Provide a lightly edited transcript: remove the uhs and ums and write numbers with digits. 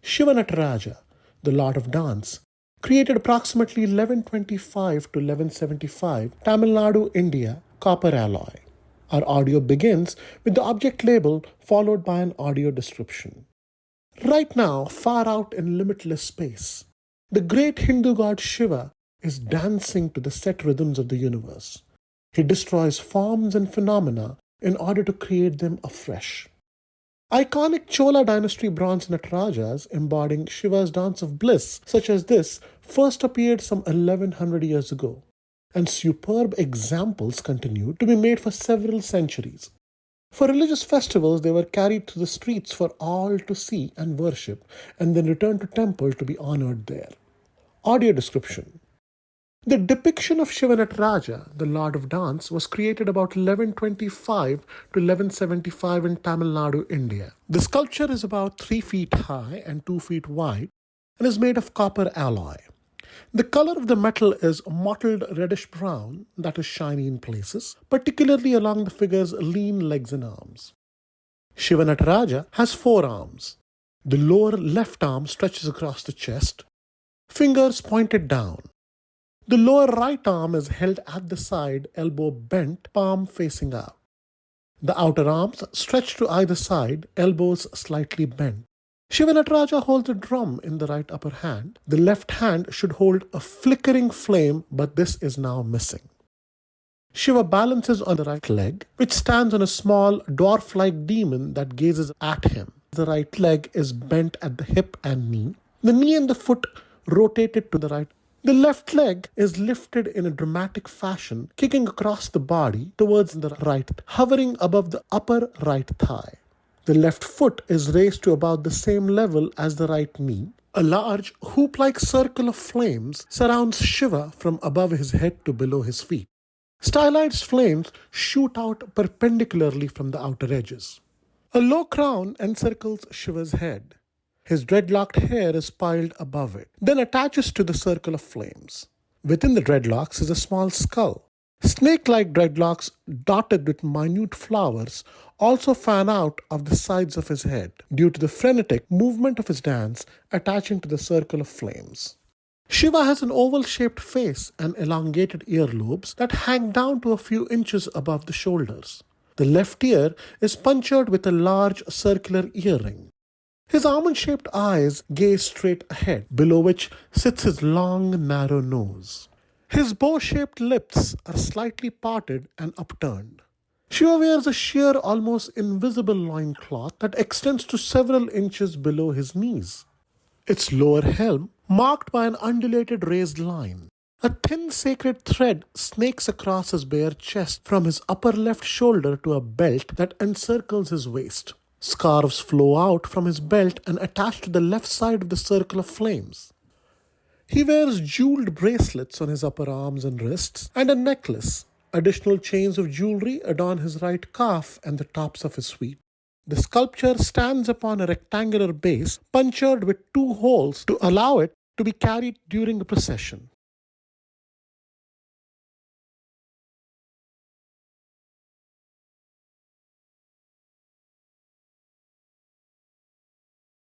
Shiva Nataraja, the Lord of Dance, created approximately 1125 to 1175, Tamil Nadu, India, copper alloy. Our audio begins with the object label followed by an audio description. Right now, far out in limitless space, the great Hindu god Shiva is dancing to the set rhythms of the universe. He destroys forms and phenomena in order to create them afresh. Iconic Chola dynasty bronze Natarajas embodying Shiva's dance of bliss, such as this, first appeared some 1100 years ago, and superb examples continued to be made for several centuries. For religious festivals, they were carried through the streets for all to see and worship, and then returned to temple to be honored there. Audio description. The depiction of Shiva Nataraja, the Lord of Dance, was created about 1125 to 1175 in Tamil Nadu, India. The sculpture is about 3 feet high and 2 feet wide and is made of copper alloy. The color of the metal is mottled reddish-brown, that is shiny in places, particularly along the figure's lean legs and arms. Shiva Nataraja has 4 arms. The lower left arm stretches across the chest, fingers pointed down. The lower right arm is held at the side, elbow bent, palm facing out. The outer arms stretch to either side, elbows slightly bent. Shiva Nataraja holds a drum in the right upper hand. The left hand should hold a flickering flame, but this is now missing. Shiva balances on the right leg, which stands on a small dwarf-like demon that gazes at him. The right leg is bent at the hip and knee. The knee and the foot rotated to the right. The left leg is lifted in a dramatic fashion, kicking across the body towards the right, hovering above the upper right thigh. The left foot is raised to about the same level as the right knee. A large hoop-like circle of flames surrounds Shiva from above his head to below his feet. Stylized flames shoot out perpendicularly from the outer edges. A low crown encircles Shiva's head. His dreadlocked hair is piled above it, then attaches to the circle of flames. Within the dreadlocks is a small skull. Snake-like dreadlocks dotted with minute flowers also fan out of the sides of his head due to the frenetic movement of his dance attaching to the circle of flames. Shiva has an oval-shaped face and elongated earlobes that hang down to a few inches above the shoulders. The left ear is punctured with a large circular earring. His almond-shaped eyes gaze straight ahead, below which sits his long, narrow nose. His bow-shaped lips are slightly parted and upturned. Shiva wears a sheer, almost invisible loincloth that extends to several inches below his knees. Its lower helm marked by an undulated raised line. A thin sacred thread snakes across his bare chest from his upper left shoulder to a belt that encircles his waist. Scarves flow out from his belt and attach to the left side of the circle of flames. He wears jeweled bracelets on his upper arms and wrists and a necklace. Additional chains of jewelry adorn his right calf and the tops of his feet. The sculpture stands upon a rectangular base punctured with 2 holes to allow it to be carried during the procession.